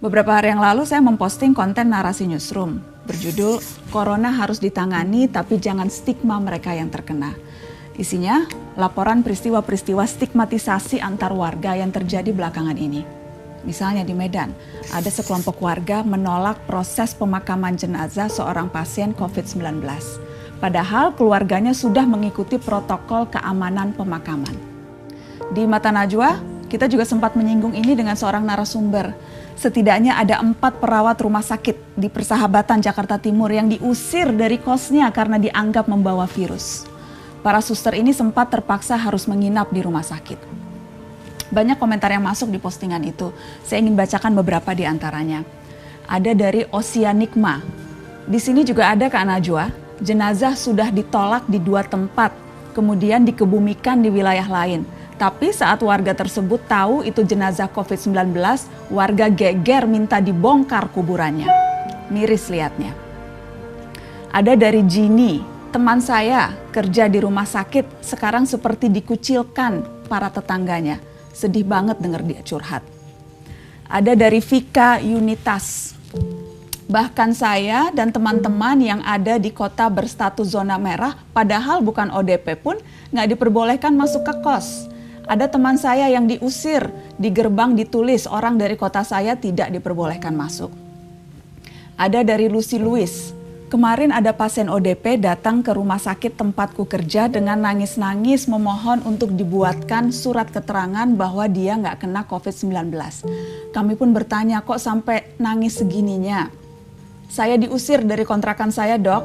Beberapa hari yang lalu saya memposting konten narasi newsroom berjudul Corona harus ditangani tapi jangan stigma mereka yang terkena. Isinya laporan peristiwa-peristiwa stigmatisasi antar warga yang terjadi belakangan ini. Misalnya di Medan, ada sekelompok warga menolak proses pemakaman jenazah seorang pasien COVID-19. Padahal keluarganya sudah mengikuti protokol keamanan pemakaman. Di Mata Najwa, kita juga sempat menyinggung ini dengan seorang narasumber. Setidaknya ada 4 perawat rumah sakit di Persahabatan Jakarta Timur yang diusir dari kosnya karena dianggap membawa virus. Para suster ini sempat terpaksa harus menginap di rumah sakit. Banyak komentar yang masuk di postingan itu. Saya ingin bacakan beberapa di antaranya. Ada dari Oceanikma. Di sini juga ada Kak Najwa. Jenazah sudah ditolak di 2 tempat, kemudian dikebumikan di wilayah lain. Tapi saat warga tersebut tahu itu jenazah COVID-19, warga geger minta dibongkar kuburannya. Miris lihatnya. Ada dari Jini, teman saya kerja di rumah sakit, sekarang seperti dikucilkan para tetangganya. Sedih banget dengar dia curhat. Ada dari Vika Unitas. Bahkan saya dan teman-teman yang ada di kota berstatus zona merah, padahal bukan ODP pun nggak diperbolehkan masuk ke kos. Ada teman saya yang diusir, di gerbang ditulis orang dari kota saya tidak diperbolehkan masuk. Ada dari Lucy Louis, kemarin ada pasien ODP datang ke rumah sakit tempatku kerja dengan nangis-nangis memohon untuk dibuatkan surat keterangan bahwa dia nggak kena COVID-19. Kami pun bertanya, kok sampai nangis segininya? Saya diusir dari kontrakan saya, Dok.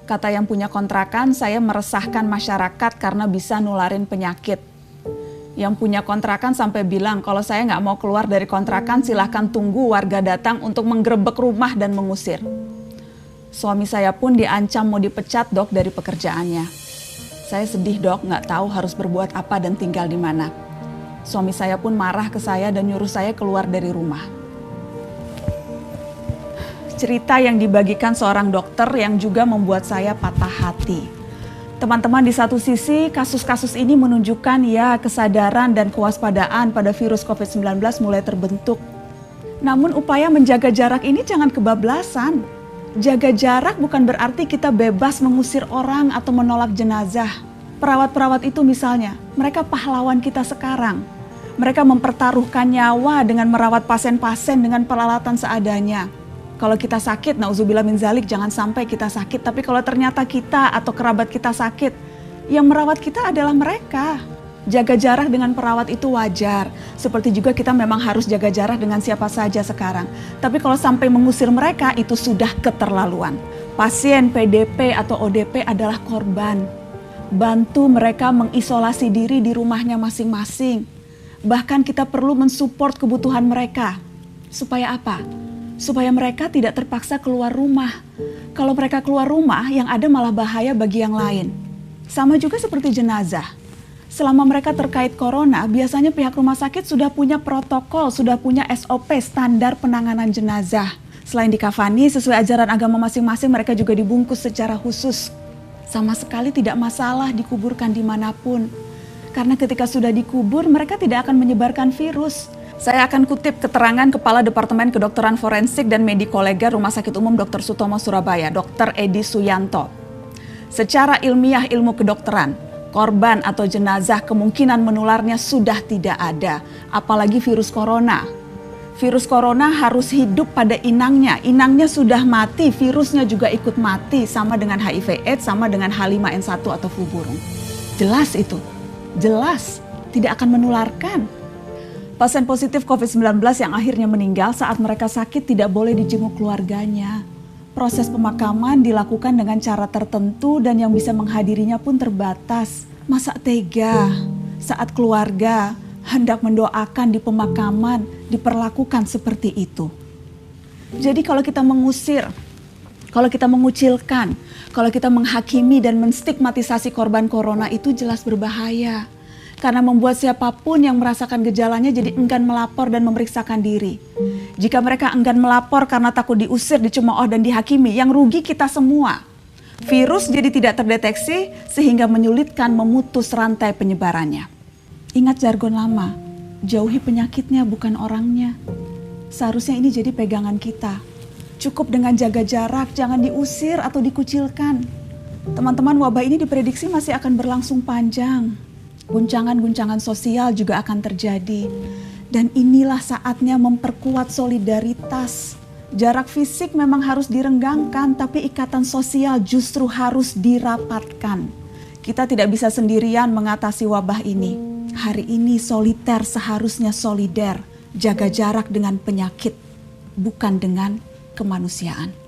Kata yang punya kontrakan, saya meresahkan masyarakat karena bisa nularin penyakit. Yang punya kontrakan sampai bilang kalau saya nggak mau keluar dari kontrakan silahkan tunggu warga datang untuk menggerebek rumah dan mengusir. Suami saya pun diancam mau dipecat, Dok, dari pekerjaannya. Saya sedih, Dok, nggak tahu harus berbuat apa dan tinggal di mana. Suami saya pun marah ke saya dan nyuruh saya keluar dari rumah. Cerita yang dibagikan seorang dokter yang juga membuat saya patah hati. Teman-teman, di satu sisi kasus-kasus ini menunjukkan ya kesadaran dan kewaspadaan pada virus COVID-19 mulai terbentuk. Namun upaya menjaga jarak ini jangan kebablasan. Jaga jarak bukan berarti kita bebas mengusir orang atau menolak jenazah. Perawat-perawat itu misalnya, mereka pahlawan kita sekarang. Mereka mempertaruhkan nyawa dengan merawat pasien-pasien dengan peralatan seadanya. Kalau kita sakit, nauzubillah min zalik, jangan sampai kita sakit. Tapi kalau ternyata kita atau kerabat kita sakit, yang merawat kita adalah mereka. Jaga jarak dengan perawat itu wajar. Seperti juga kita memang harus jaga jarak dengan siapa saja sekarang. Tapi kalau sampai mengusir mereka, itu sudah keterlaluan. Pasien PDP atau ODP adalah korban. Bantu mereka mengisolasi diri di rumahnya masing-masing. Bahkan kita perlu mensupport kebutuhan mereka. Supaya apa? Supaya mereka tidak terpaksa keluar rumah. Kalau mereka keluar rumah, yang ada malah bahaya bagi yang lain. Sama juga seperti jenazah. Selama mereka terkait corona, biasanya pihak rumah sakit sudah punya protokol, sudah punya SOP, standar penanganan jenazah. Selain dikafani, sesuai ajaran agama masing-masing, mereka juga dibungkus secara khusus. Sama sekali tidak masalah dikuburkan dimanapun. Karena ketika sudah dikubur, mereka tidak akan menyebarkan virus. Saya akan kutip keterangan Kepala Departemen Kedokteran Forensik dan Medikolega Rumah Sakit Umum Dr. Sutomo Surabaya, Dr. Edi Suyanto. Secara ilmiah ilmu kedokteran, korban atau jenazah kemungkinan menularnya sudah tidak ada, apalagi virus corona. Virus corona harus hidup pada inangnya. Inangnya sudah mati, virusnya juga ikut mati, sama dengan HIV/AIDS, sama dengan H5N1 atau flu burung. Jelas itu, jelas tidak akan menularkan. Pasien positif COVID-19 yang akhirnya meninggal saat mereka sakit tidak boleh dijenguk keluarganya. Proses pemakaman dilakukan dengan cara tertentu dan yang bisa menghadirinya pun terbatas. Masa tega saat keluarga hendak mendoakan di pemakaman diperlakukan seperti itu. Jadi kalau kita mengusir, kalau kita mengucilkan, kalau kita menghakimi dan menstigmatisasi korban corona itu jelas berbahaya. Karena membuat siapapun yang merasakan gejalanya jadi enggan melapor dan memeriksakan diri. Jika mereka enggan melapor karena takut diusir, dicemooh dan dihakimi, yang rugi kita semua. Virus jadi tidak terdeteksi sehingga menyulitkan memutus rantai penyebarannya. Ingat jargon lama, jauhi penyakitnya bukan orangnya. Seharusnya ini jadi pegangan kita. Cukup dengan jaga jarak, jangan diusir atau dikucilkan. Teman-teman, wabah ini diprediksi masih akan berlangsung panjang. Guncangan-guncangan sosial juga akan terjadi. Dan inilah saatnya memperkuat solidaritas. Jarak fisik memang harus direnggangkan, tapi ikatan sosial justru harus dirapatkan. Kita tidak bisa sendirian mengatasi wabah ini. Hari ini soliter seharusnya solider, jaga jarak dengan penyakit, bukan dengan kemanusiaan.